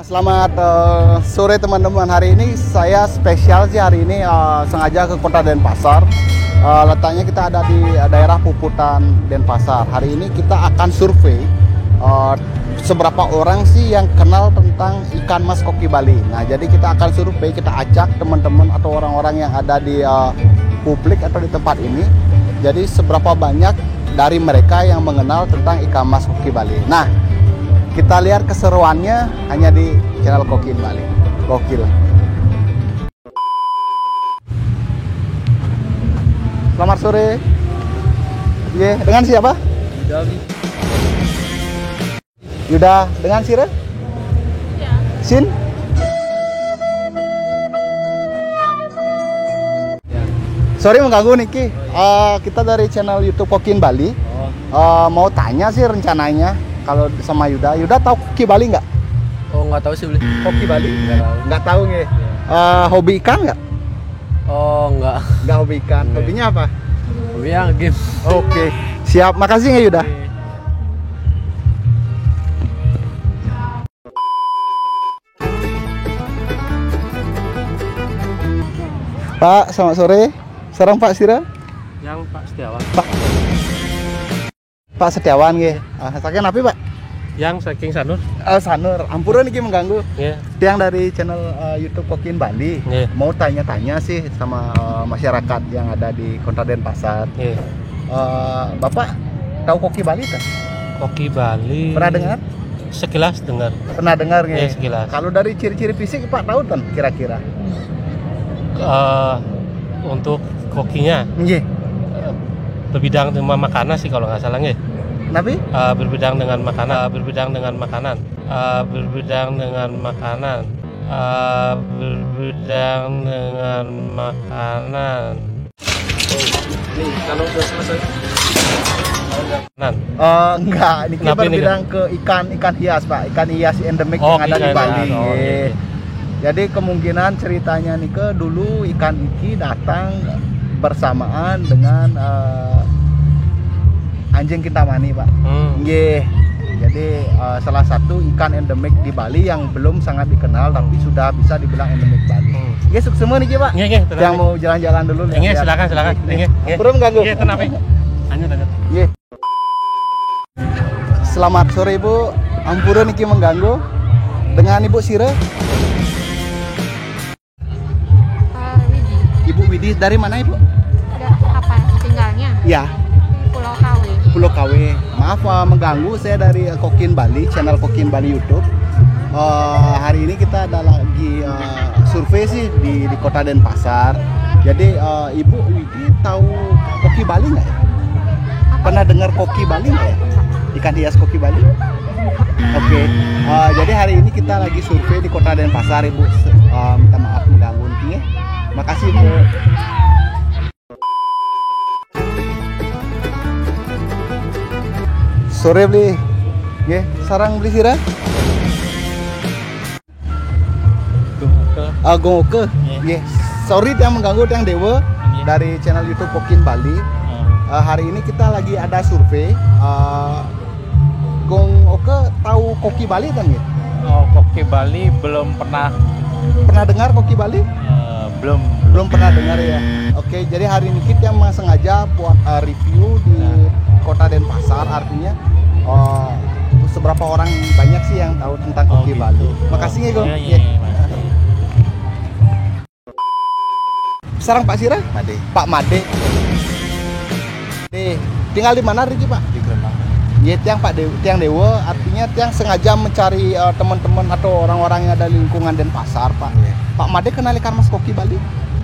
Selamat sore teman-teman. Hari ini saya spesial sih hari ini sengaja ke Kota Denpasar. Letaknya kita ada di daerah Puputan Denpasar. Hari ini kita akan survei seberapa orang sih yang kenal tentang ikan mas koki Bali. Nah, jadi kita akan survei, kita ajak teman-teman atau orang-orang yang ada di publik atau di tempat ini. Jadi seberapa banyak dari mereka yang mengenal tentang ikan mas koki Bali. Nah, kita lihat keseruannya hanya di channel Koki Bali. Gokil. Selamat sore. Dengan siapa? Yuda. Dengan Sire? Ya. Sin? Ya. Sorry mengganggu Niki. Kita dari channel YouTube Koki Bali. Mau tanya sih rencananya. Kalau sama Yuda tahu koki Bali nggak? Oh, nggak tahu sih, boleh. Koki Bali? Nggak tahu nih. Hobi ikan nggak? Oh, nggak. Nggak hobi ikan. Hobinya apa? Hobinya game. Oke, siap. Makasih nggak Yuda? Pak, selamat sore. Sarang Pak Sira? Yang Pak Setiawan. Pak Setiawan nggih. Saking napi, Pak? Yang saking Sanur. Sanur. Ampura niki mengganggu. Nggih. Yang dari channel YouTube Koki Bali. Nggih. Mau tanya-tanya sih sama masyarakat yang ada di Kota Denpasar. Nggih. Bapak tahu Koki Bali kan? Koki Bali. Pernah dengar? Sekilas dengar. Pernah dengar nggih? Sekilas. Kalau dari ciri-ciri fisik Pak tahu kan kira-kira? Untuk kokinya. Nggih. Berbidang dengan makanan sih kalau nggak salah nggih. Nabi? Berbidang dengan makanan. Berbidang dengan makanan. Berbidang dengan makanan. Berbidang dengan makanan. Nih, kalau udah selesai. Enggak, ini kita Nabi berbidang ke ikan hias, Pak. Ikan hias endemik yang ada di Bali. Okay. Jadi kemungkinan ceritanya nih ke dulu ikan iki datang bersamaan dengan anjing kintamani, Pak. Nggih. Jadi salah satu ikan endemik di Bali yang belum sangat dikenal tapi sudah bisa dibilang endemik Bali. Nggih, sukses semua nih, Pak. Nggih, yang mau jalan-jalan dulu nih. Nggih, silakan. Nggih. Belum ganggu. Nggih, kenapa? Lanjut. Nggih. Selamat sore, Ibu. Ampura niki mengganggu. Dengan Ibu Sire? Ibu Widi, dari mana Ibu? Apa tinggalnya? Ya. Pulau KW. Pulau KW. Maaf mengganggu, saya dari Kokin Bali, channel Kokin Bali YouTube. Hari ini kita ada lagi survei sih di Kota Denpasar. Jadi Ibu Widi tahu koki Bali nggak ya? Pernah dengar koki Bali nggak ya? Ikan hias koki Bali? Oke. Jadi hari ini kita lagi survei di Kota Denpasar, Ibu. Minta maaf mengganggu nih. Makasih, Bu. Sore beli, nggih, sarang beli sira? Gongoke. Nggih. Sorry yang mengganggu yang Dewa dari channel YouTube Kokin Bali. Hari ini kita lagi ada survei. Gongoke tahu koki Bali kan nggih? Oh, Koki Bali belum pernah. Pernah dengar koki Bali? Belum Pernah dengar ya. Oke, jadi hari ini kita yang sengaja buat review di Kota Denpasar, artinya seberapa orang banyak sih yang tahu tentang koki gitu. Bali. Makasih ya, Gong. Sarang Pak Sira? Made. Pak Made. Tinggal di mana Riki, Pak? Di Gremang. Ya, tiang Dewa, artinya tiang sengaja mencari teman-teman atau orang-orang yang ada di lingkungan Denpasar, Pak. Pak Made kenal ikan mas koki Bali?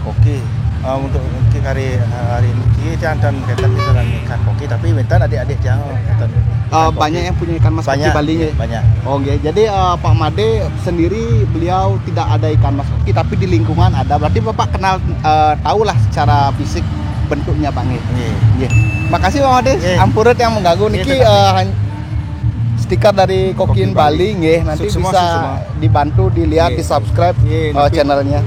Koki untuk hari ini dan kaitan dengan ikan koki, tapi bentar adik-adik yang kaitan banyak yang punya ikan mas koki Bali ya? Banyak. Oh iya, jadi Pak Made sendiri beliau tidak ada ikan mas koki, tapi di lingkungan ada. Berarti Bapak kenal, tahulah secara fisik bentuknya, Pak. Iya. Makasih Pak Made. Ampurut yang mengganggu niki stiker dari Kokin Bali nggih, nanti bisa dibantu dilihat, di subscribe channelnya.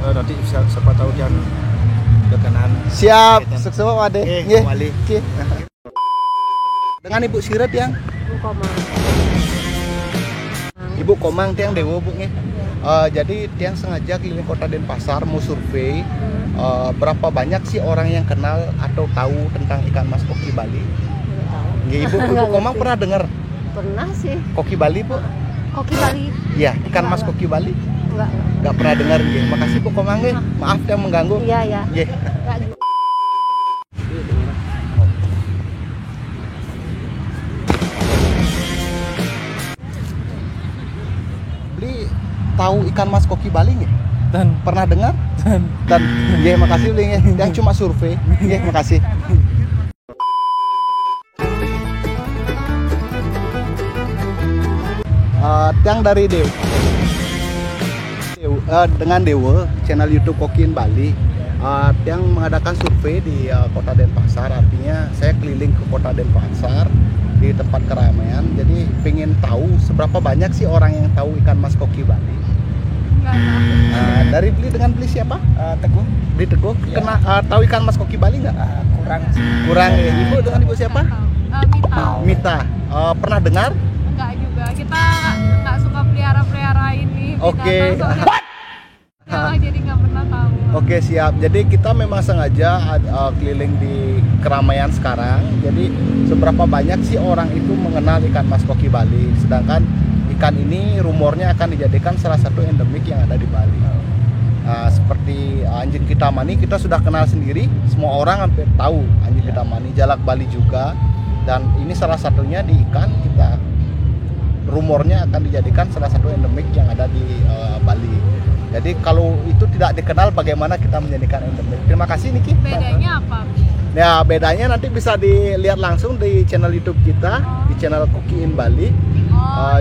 Nanti siapa tahu yang dekenan. Siap, sukses Pak Made. Nggih. Dengan Ibu Siret yang Ibu Komang tiang Dewa Bu nih. Jadi tiang sengaja keliling kota Denpasar mau survei berapa banyak sih orang yang kenal atau tahu tentang ikan mas koki Bali. Ya, Ibu Komang pernah dengar Pernah sih. koki Bali Bu? Koki Bali. Iya, ikan mas koki Bali. Enggak. Nggak pernah dengar ya. Makasih Bu Komang nih. Maaf yang mengganggu. Iya, ya. Ya. Enggak. Beli tahu ikan mas koki Bali nggak? Dan Pernah dengar? Dan ya makasih Beli yang cuma survei. Ya makasih. Tiang dari dengan Dewa channel YouTube Kokiin Bali. Tiang mengadakan survei di kota Denpasar, artinya saya keliling ke kota Denpasar di tempat keramaian, jadi pengen tahu seberapa banyak sih orang yang tahu ikan mas koki Bali. Enggak tahu. Dari beli siapa? Teguh. Beli Teguh. Kena tahu ikan mas koki Bali nggak? Kurang. Kurang ya. Ibu dengan ibu siapa? Mita. Mita. Pernah dengar? Enggak juga. Kita enggak suka pelihara ini. Oke. Jadi nggak pernah tahu. Oke siap. Jadi kita memang sengaja keliling di keramaian sekarang. Jadi seberapa banyak sih orang itu mengenal ikan mas koki Bali? Sedangkan ikan ini rumornya akan dijadikan salah satu endemik yang ada di Bali. Seperti anjing kitamani kita sudah kenal sendiri. Semua orang hampir tahu anjing kitamani. Jalak Bali juga. Dan ini salah satunya di ikan kita. Rumornya akan dijadikan salah satu endemik yang ada di Bali. Jadi kalau itu tidak dikenal, bagaimana kita menjadikan endemik? Terima kasih Niki. Bedanya apa? Ya bedanya nanti bisa dilihat langsung di channel YouTube kita, di channel Kokiin Bali.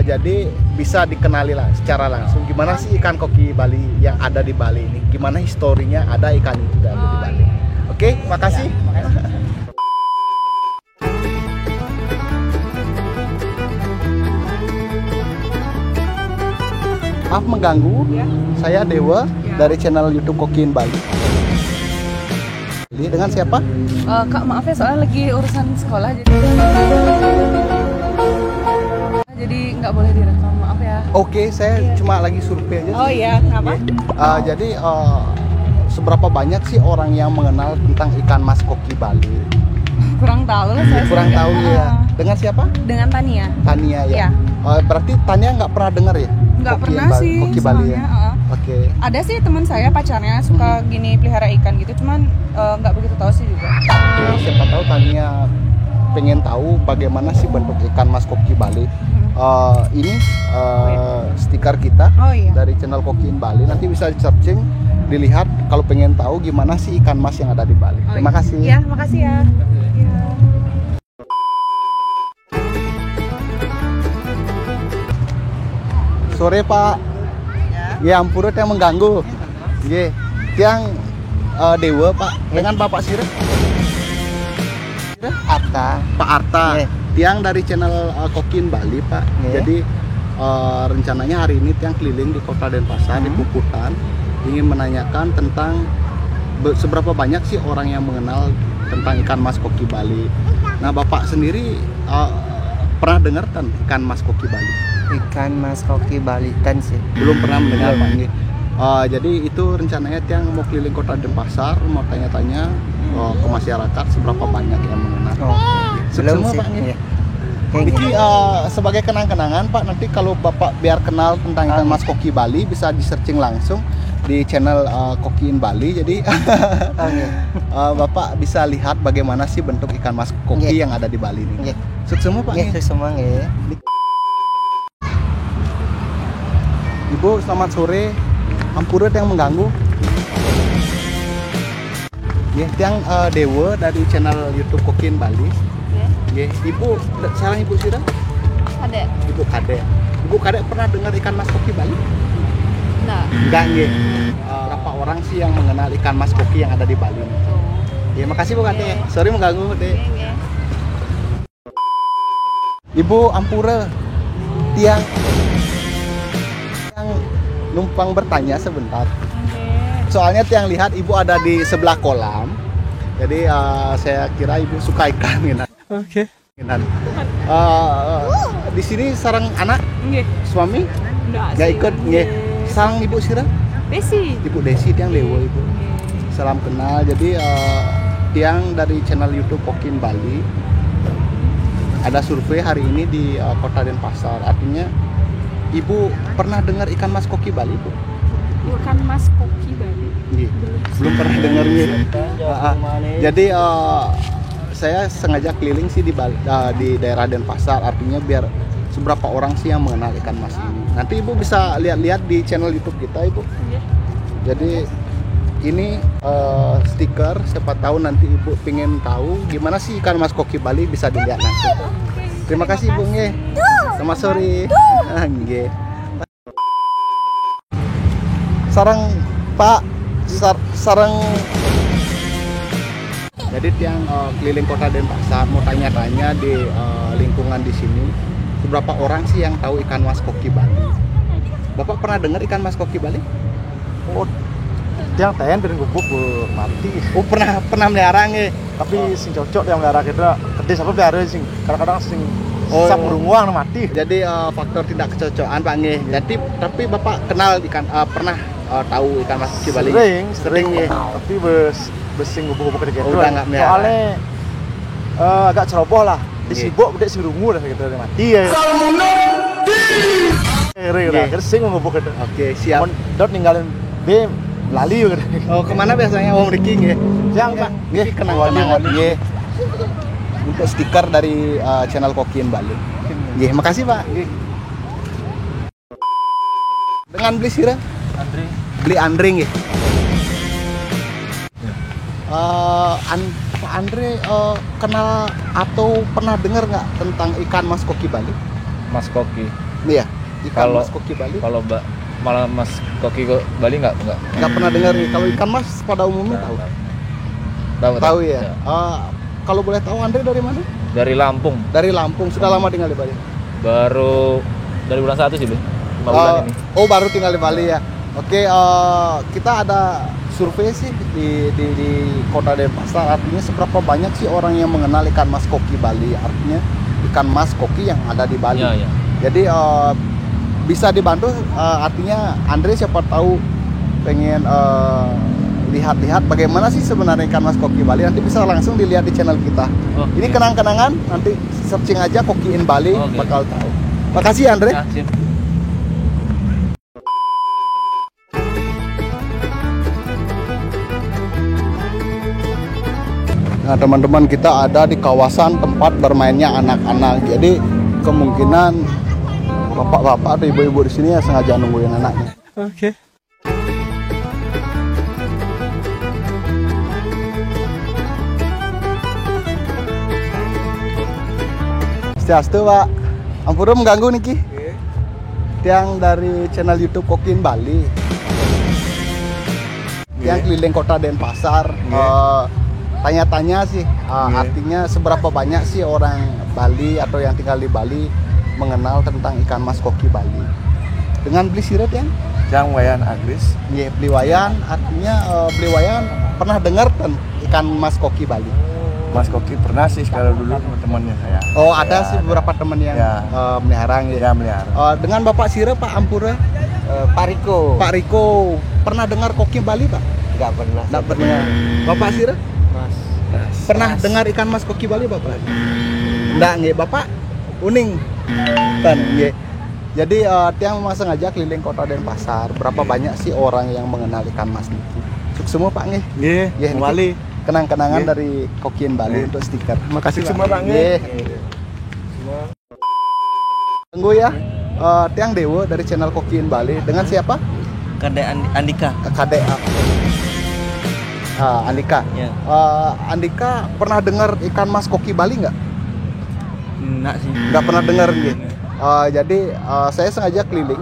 Jadi bisa dikenali lah secara langsung. Gimana sih ikan koki Bali yang ada di Bali ini? Gimana historinya ada ikan itu ada di Bali? Oke, makasih. Maaf mengganggu, saya Dewa dari channel YouTube Kokiin Bali. Dengan siapa? Kak maaf ya soalnya lagi urusan sekolah jadi nggak boleh direkam, maaf ya. Oke, saya cuma lagi survei aja. Oh iya, kenapa? Jadi seberapa banyak sih orang yang mengenal tentang ikan mas koki Bali? Kurang tahu lah saya. Kurang tahu ya. Dengan siapa? Dengan Tania. Tania ya. Iya. Berarti Tania nggak pernah dengar ya? Nggak Kokiin pernah Bali, sih. Koki Bali ya. soalnya, Oke. Ada sih teman saya pacarnya suka gini pelihara ikan gitu, cuman nggak begitu tahu sih juga. Siapa tahu Tania pengen tahu bagaimana sih bentuk ikan mas koki Bali. Ini stiker kita Oh iya. dari channel Kokiin Bali. Nanti bisa searching, dilihat kalau pengen tahu gimana sih ikan mas yang ada di Bali. Oh, Terima kasih. Ya, makasih ya. Iya. Sore Pak. Ya ampun yang mengganggu. Ye, tiang Dewa Pak. Dengan Bapak Sirah. Arta. Pak Arta. Ye. Tiang dari channel Kokiin Bali Pak. Ye. Jadi rencananya hari ini tiang keliling di Kota Denpasar di Puputan, ingin menanyakan tentang seberapa banyak sih orang yang mengenal tentang ikan mas koki Bali. Nah Bapak sendiri pernah dengar kan ikan mas koki Bali? Ikan mas koki Bali kan sih. Belum pernah mendengar Pak nggih. Jadi itu rencananya tiang mau keliling Kota Denpasar, mau tanya-tanya ke masyarakat seberapa banyak yang mengenal. Belum Semua, sih. Pak, nggih. Iya. Ini sebagai kenang-kenangan Pak, nanti kalau Bapak biar kenal tentang ikan mas koki Bali bisa di searching langsung di channel Kokiin Bali. Jadi Bapak bisa lihat bagaimana sih bentuk ikan mas koki yang ada di Bali ini. Sukses semua Pak. Iya, semua nggih. Ibu selamat sore. Ampura yang mengganggu. Ya, tiang Dewa dari channel YouTube Kokiin Bali. Ya, Ibu sekarang Ibu Sira? Ada. Ibu Kade. Ibu Kade pernah dengar ikan mas koki Bali? Enggak. Enggak nggih. Berapa orang sih yang mengenal ikan mas koki yang ada di Bali? Ya, makasih Bu Kade. Sorry mengganggu, Dek. Ibu Ampura, tiang numpang bertanya sebentar. Soalnya tiang lihat Ibu ada di sebelah kolam. Jadi saya kira Ibu suka ikan gitu. Oke. Di sini sarang anak, Nggih. suami, Nggak ikut, nggih. Salam Ibu Sira. Desi. Ibu Desi tiang Dewo Ibu. Salam kenal. Jadi tiang dari channel YouTube Kokin Bali. Ada survei hari ini di Kota Denpasar. Artinya Ibu pernah dengar ikan mas koki Bali, Bu? Ikan mas koki Bali. Nggih. Belum pernah dengar nih. Jadi saya sengaja keliling sih di daerah Denpasar. Artinya biar seberapa orang sih yang mengenal ikan mas ini. Nanti Ibu bisa lihat-lihat di channel YouTube kita, Ibu. Jadi ini stiker, siapa tahu nanti Ibu pengen tahu gimana sih ikan mas koki Bali, bisa dilihat nanti. Terima kasih Ibu nge. Selamat sore. Nge. Sarang Pak sarang. Jadi tiang keliling Kota Denpasar mau tanya-tanya di lingkungan di sini, seberapa orang sih yang tahu ikan mas koki Bali? Bapak pernah dengar ikan mas koki Bali? Oh, tiang tayan piring gubuk mati. Oh, pernah melihara nge. Tapi sing cocok yang melihara kita gede sampai pelihara sing kadang-kadang sing Oh, burunguang mati. Jadi faktor tidak kecocokan Pak nge. Jadi tapi Bapak kenal ikan pernah tahu ikan mas koki Bali? Sering ya. Tapi besing gubuk-gubuk gede gitu. Udah nggak melihara. Soalnya agak ceroboh lah. Disibuk bedek sing rungu dah gitu mati ya. Kira sing ngubuk gitu. Oke, siap. Dot ninggalin B lali gitu. Oh, kemana biasanya Om Riki nge? Yang Pak, Nge, kenang-kenangan nge. Untuk stiker dari channel Kokin Bali. Nge, makasih Pak. Nge. Dengan beli sira? Andri. Beli Andre nge. Pak Andre kenal atau pernah dengar nggak tentang ikan mas koki Bali? Mas koki. Iya, ikan Kalau- mas koki Bali. Kalau malah Mas koki Bali nggak? Nggak pernah dengar nih. Kalau ikan mas pada umumnya tahu. Tahu ya. Kalau boleh tahu Andre dari mana? Dari Lampung. Dari Lampung. Sudah lama tinggal di Bali? Baru dari bulan 1 sih, Bu. 5 bulan ini. Oh, baru tinggal di Bali ya. Oke, kita ada survei sih di Kota Denpasar. Artinya seberapa banyak sih orang yang mengenal ikan mas koki Bali? Artinya ikan mas koki yang ada di Bali. Iya, iya. Jadi bisa dibantu. Artinya Andre siapa tahu pengen lihat-lihat bagaimana sih sebenarnya ikan mas koki Bali. Nanti bisa langsung dilihat di channel kita. Oke. Ini kenang-kenangan. Nanti searching aja Kokiin Bali, Oke. bakal tahu. Makasih Andre. Ya, sip. Nah teman-teman, kita ada di kawasan tempat bermainnya anak-anak. Jadi kemungkinan bapak-bapak atau ibu-ibu di sini ya sengaja nungguin anaknya. Oke. Setiastu Pak, ampura mengganggu niki. Yang dari channel YouTube Kokin Bali. Yang keliling Kota Denpasar. Tanya-tanya sih, artinya seberapa banyak sih orang Bali atau yang tinggal di Bali mengenal tentang ikan mas koki Bali. Dengan beli sirat Yang wayan agris. ya beliwayan, artinya beliwayan pernah dengar kan ikan mas koki Bali? Mas Koki pernah sih kalau dulu temannya saya. Oh, ada Ya, sih beberapa teman yang Ya. melihara Ya melihara. dengan Bapak Sira, Pak Ampura, Pak Riko. Pak Riko, pernah dengar koki Bali, Pak? Nggak pernah. Nggak pernah. Bapak Sira? Mas. Pernah dengar ikan mas koki Bali, Bapak? Nggak, nggih. Bapak uning. Kan, nggih. Jadi tiang memang sengaja keliling Kota Denpasar. Berapa banyak sih orang yang mengenal ikan mas niki? Sukses semua, Pak, nggih. Nggih, Nggih, niki. Bali. Kenang-kenangan Nggih. dari Kokin Bali untuk stiker. Makasih Semua, Pak, Nggih. Tunggu ya. Tiang Dewo dari channel Kokin Bali. Dengan siapa? Kadek Andika. Kadek Andika. Ya. Andika pernah dengar ikan mas koki Bali nggak? Enggak sih. Nggak pernah dengar nih. Jadi saya sengaja keliling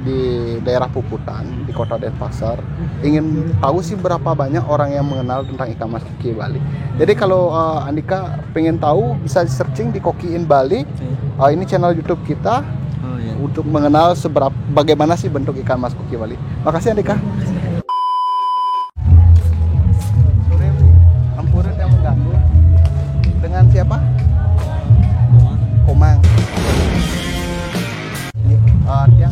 di daerah Puputan di Kota Denpasar, ingin tahu sih berapa banyak orang yang mengenal tentang ikan mas koki Bali. Jadi kalau Andika pengen tahu bisa searching di Kokiin Bali. Ini channel YouTube kita Oh iya. untuk mengenal bagaimana sih bentuk ikan mas koki Bali. Makasih Andika. Sore Ampura yang mengganggu. Dengan siapa? Komang. Yang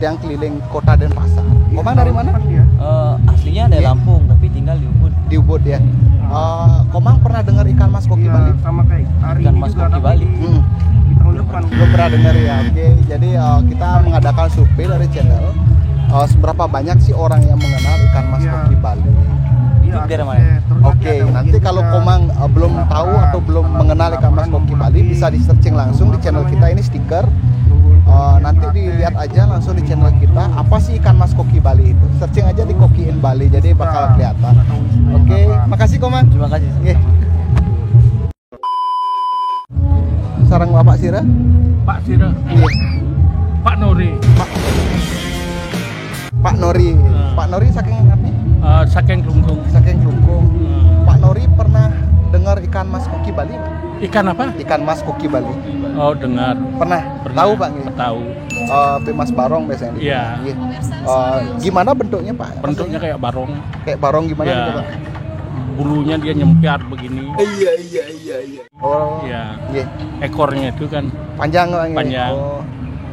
tiang keliling kota Denpasar. Komang dari mana? Aslinya dari Lampung tapi tinggal di Ubud. Di Ubud ya. Komang pernah dengar ikan mas koki Bali? Sama kayak hari Ikan ini mas juga koki tapi Bali. di tahun depan. Belum pernah dengar ya. Oke, jadi kita mengadakan survei dari channel. Seberapa banyak sih orang yang mengenal ikan mas Iya. koki Bali? Iya, Daerah ada- mana? terus Oke, ada nanti mungkin kalau juga Komang belum tahu atau belum mengenal ikan mas koki Bali, bisa di searching langsung di channel kita, ini stiker. Nanti dilihat aja langsung di channel kita apa sih ikan mas koki Bali itu. Searching aja di Kokiin Bali, jadi bakal kelihatan. Oke, makasih Komang. Terima kasih. Oke. Sarang Bapak Sira? Pak Sira, Iya. Pak Nori, Pak Nori. Pak Nori saking apa? Saking Kelungkung. Saking Kelungkung. Pak Nori pernah dengar ikan mas koki Bali? Pak? Ikan apa? Ikan mas koki Bali. Oh, dengar. Pernah? Tahu Pak? Nggih? Tahu. Mas Barong biasanya. Iya. Iya. Gimana bentuknya Pak? Bentuknya kayak barong. Kayak barong gimana Iya. gitu Pak? Bulunya dia nyempiar begini. Oh. Iya. Iya. Ekornya itu kan Panjang Pak? Nggih? Panjang. Oh.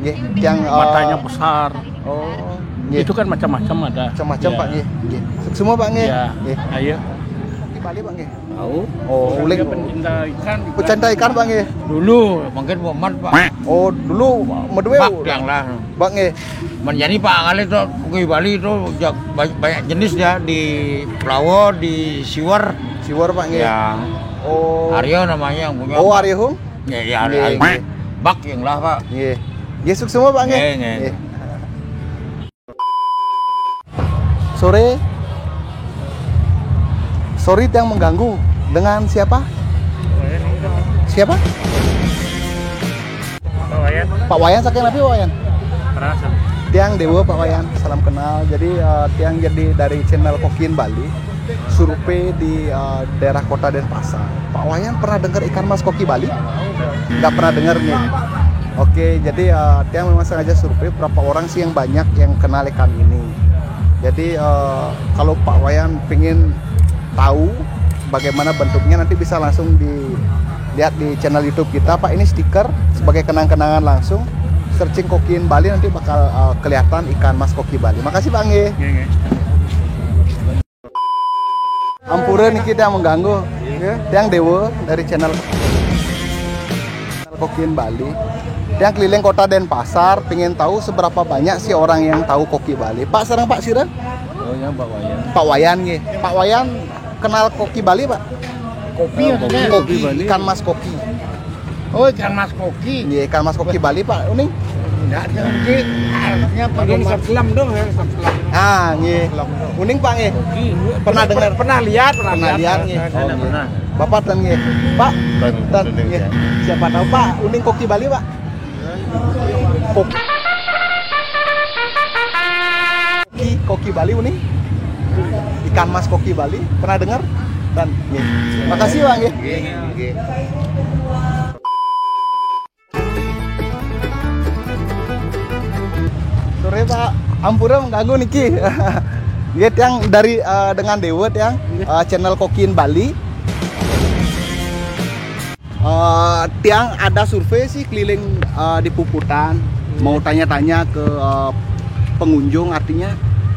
Iya. Yang matanya besar. Oh. Iya. Itu kan macam-macam ada. Macam-macam Iya. Pak nggih. Nggih. Semua Pak nggih. Iya. Nggih. Ayo. Koki Bali Pak nggih. Tahu? Oh, uling. Dia pencinta ikan. juga. Pecinta ikan Pak nggih. Dulu mungkin Muhammad Pak. Oh, dulu medue. Pak yang lah. Pak nggih. Menjadi Pak kali itu koki Bali itu banyak jenis ya di Pelawo, di Siwar. Siwar Pak nggih. Ya. Oh. Aryo namanya yang punya. Oh, Aryo Hung? Ya, ya Nggih, Aryo. nggih. Bak yang lah Pak. Nggih. Yesuk semua Pak nggih. Nggih, nggih. Nggih. Sore. Sorry yang mengganggu. Dengan siapa? Siapa? Pak Wayan saking nabi Pak Wayan. Tiang Dewa Pak Wayan, salam kenal. Jadi tiang jadi dari channel Kokiin Bali. Survei di daerah kota Denpasar. Pak Wayan pernah dengar ikan mas koki Bali? Nggak pernah dengar nih. Oke, jadi tiang memang sengaja survei berapa orang sih yang banyak yang kenal ikan ini. Jadi kalau Pak Wayan pengen tahu bagaimana bentuknya, nanti bisa langsung dilihat di channel YouTube kita. Pak, ini stiker sebagai kenang-kenangan langsung. Searching Kokiin Bali nanti bakal kelihatan ikan mas koki Bali. Makasih Pak nggih. Ampura nih kita yang mengganggu. Yang Dewa dari channel Kokiin Bali. Yang keliling kota Denpasar, pengen tahu seberapa banyak sih orang yang tahu koki Bali. Pak, sekarang Pak Sira? Oh ya Pak Wayan. Pak Wayan nih. Pak Wayan kenal koki Bali Pak? Kopi Koki, ikan mas koki. Oh, ikan mas koki. Iya, ikan mas koki Bali Pak. Uning? Enggak ada mungkin. Artinya pada selam dong ya, selam. Ah, nggih. Uning Pak nggih. Pernah dengar? Pernah lihat, Pernah lihat nggih. Oh, nggih. pernah. Bapak tan nggih. Pak, tan nggih. Siapa tahu Pak, uning koki Bali Pak? Koki Bali uning. Ikan mas koki Bali, pernah dengar? Dan nggih. Makasih Pak nggih. Nggih. Sore Pak, ampura mengganggu niki. Nggih yang dari dengan Dewet yang channel Kokiin Bali. Tiang ada survei sih keliling di Puputan, mau tanya-tanya ke pengunjung, artinya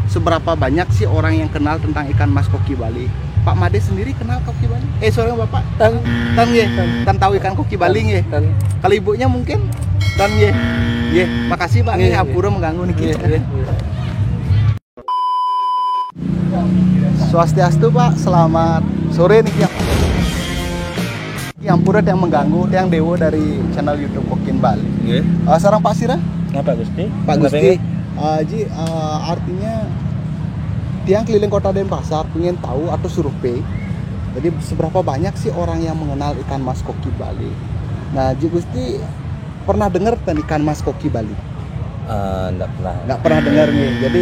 seberapa banyak sih orang yang kenal tentang ikan mas koki Bali. Pak Made sendiri kenal koki Bali? Sorry Bapak, tan nggih, tan tahu ikan koki Bali nggih. Kalau ibunya mungkin tan nggih. Nggih, makasih Pak nggih, ampura mengganggu niki. Swastiastu Pak, selamat sore niki. Yang pura yang mengganggu, yang Dewa dari channel YouTube Kokiin Bali. Nggih. Sekarang Pak Sira? Ngapa Gusti? Pak Gusti. Ji, artinya tiang keliling kota Denpasar pengen tahu atau survei. Jadi seberapa banyak sih orang yang mengenal ikan mas koki Bali? Nah, Ji Gusti pernah dengar tentang ikan mas koki Bali? Enggak pernah. Nggak pernah dengar nih. Jadi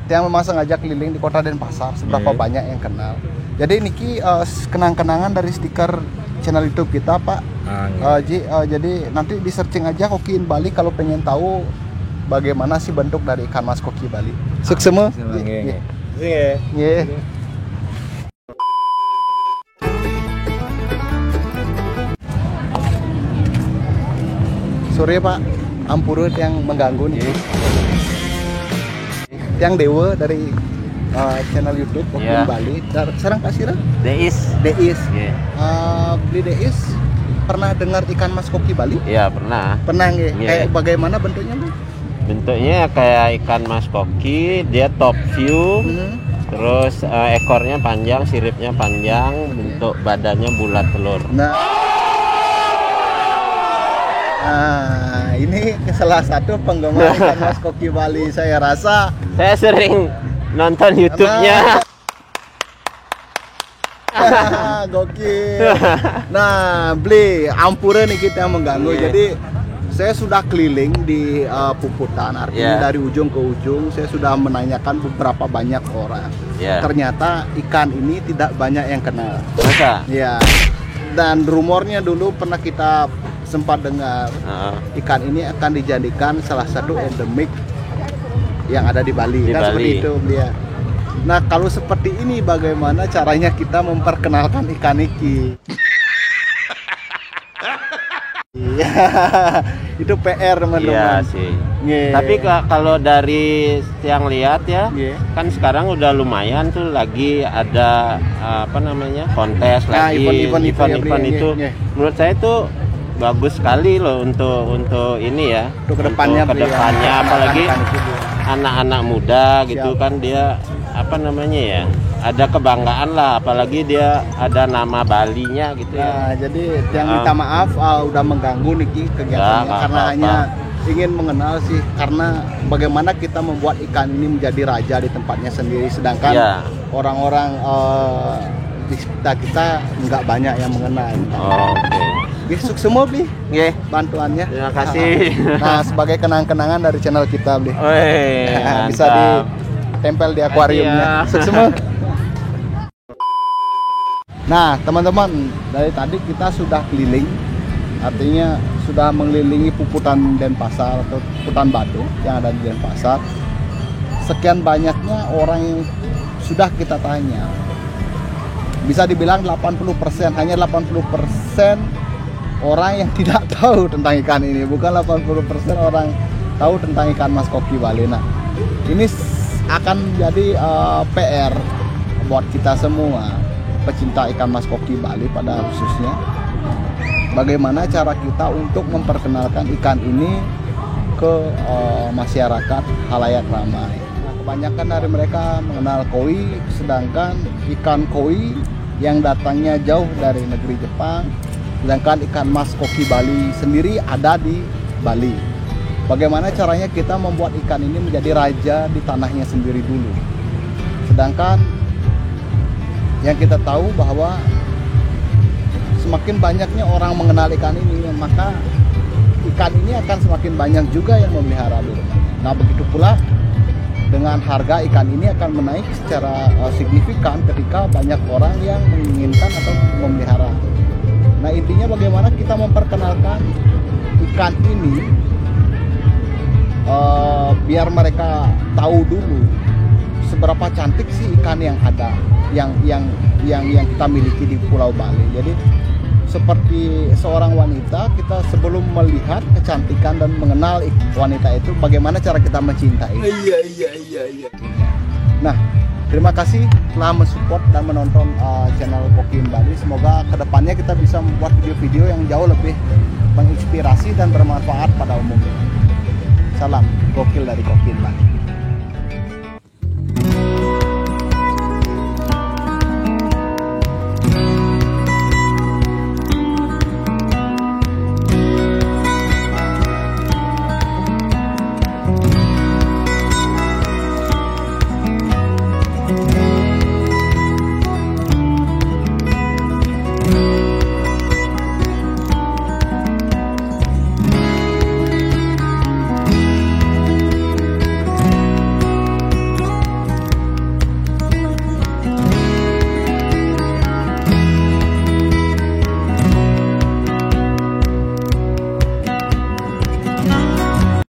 tiang memang sengaja keliling di kota Denpasar, seberapa banyak yang kenal. Jadi niki kenang-kenangan dari stiker channel YouTube kita Pak. Ji, jadi nanti di searching aja Kokiin Bali kalau pengen tahu bagaimana sih bentuk dari ikan mas koki Bali. Suksema. Nggih. Sore Pak, ampura yang mengganggu nih. Tiang Dewa dari channel YouTube Kokin Iya. Bali. Sarang Kak Sira? Deis. Deis. Iya. Beli Deis pernah dengar ikan mas koki Bali? Iya, pernah. Pernah nggih? Iya. Kayak bagaimana bentuknya, Bu? Bentuknya kayak ikan mas koki, dia top view. Terus ekornya panjang, siripnya panjang, bentuk badannya bulat telur. Nah, ini salah satu penggemar ikan mas koki Bali. Saya rasa Saya sering nonton YouTube-nya. gokil. Nah, beli ampura nih kita yang mengganggu. Iya. Jadi saya sudah keliling di Puputan, artinya Iya. dari ujung ke ujung. Saya sudah menanyakan beberapa banyak orang. Iya. Ternyata ikan ini tidak banyak yang kenal. Masa? Ya. Dan rumornya dulu pernah kita sempat dengar ikan ini akan dijadikan salah satu endemik yang ada di Bali. Di Kan Bali. seperti itu, Blia. Nah, kalau seperti ini bagaimana caranya kita memperkenalkan ikan iki? Iya, itu PR teman-teman. Iya sih. Nge. Tapi kalau dari yang lihat ya, Nge. kan sekarang udah lumayan tuh lagi ada apa namanya kontes Nah, lagi, event-event itu ya, event-event Bri. itu. Nge. Menurut saya tuh bagus sekali loh untuk ini ya. Untuk kedepannya, Untuk kedepannya, Bli, ya. apalagi Anak-anak itu, Bli. anak-anak muda gitu Siap. kan dia apa namanya ya, ada kebanggaan lah, apalagi dia ada nama Balinya gitu Nah, ya. jadi yang minta maaf udah mengganggu Niki kegiatannya nggak karena apa-apa. hanya ingin mengenal sih, karena bagaimana kita membuat ikan ini menjadi raja di tempatnya sendiri, sedangkan Ya. orang-orang di sekitar kita nggak banyak yang mengenal. Oke. Sukses semua Bli Nggih. bantuannya. Terima kasih. Nah, sebagai kenang-kenangan dari channel kita Bli. Wih, Bisa mantap. ditempel di akuariumnya. Iya. Sukses semua. Nah, teman-teman, dari tadi kita sudah keliling, artinya sudah mengelilingi Puputan Denpasar atau Puputan Batu yang ada di Denpasar. Sekian banyaknya orang yang sudah kita tanya. Bisa dibilang 80%, hanya 80% orang yang tidak tahu tentang ikan ini, bukan 80% orang tahu tentang ikan mas koki Bali. Nah, ini akan jadi PR buat kita semua pecinta ikan mas koki Bali pada khususnya. Bagaimana cara kita untuk memperkenalkan ikan ini ke masyarakat halayak ramai. Nah, kebanyakan dari mereka mengenal koi, sedangkan ikan koi yang datangnya jauh dari negeri Jepang, sedangkan ikan mas koki Bali sendiri ada di Bali. Bagaimana caranya kita membuat ikan ini menjadi raja di tanahnya sendiri dulu. Sedangkan yang kita tahu bahwa semakin banyaknya orang mengenal ikan ini, maka ikan ini akan semakin banyak juga yang memelihara di rumahnya. Nah, begitu pula dengan harga ikan ini akan menaik secara signifikan ketika banyak orang yang menginginkan atau memelihara. Nah, intinya bagaimana kita memperkenalkan ikan ini biar mereka tahu dulu seberapa cantik sih ikan yang ada, yang kita miliki di Pulau Bali. Jadi seperti seorang wanita, kita sebelum melihat kecantikan dan mengenal wanita itu, bagaimana cara kita mencintai. Iya. Nah, terima kasih telah mensupport dan menonton channel Kokin Bali. Semoga kedepannya kita bisa membuat video-video yang jauh lebih menginspirasi dan bermanfaat pada umumnya. Salam gokil dari Kokin Bali.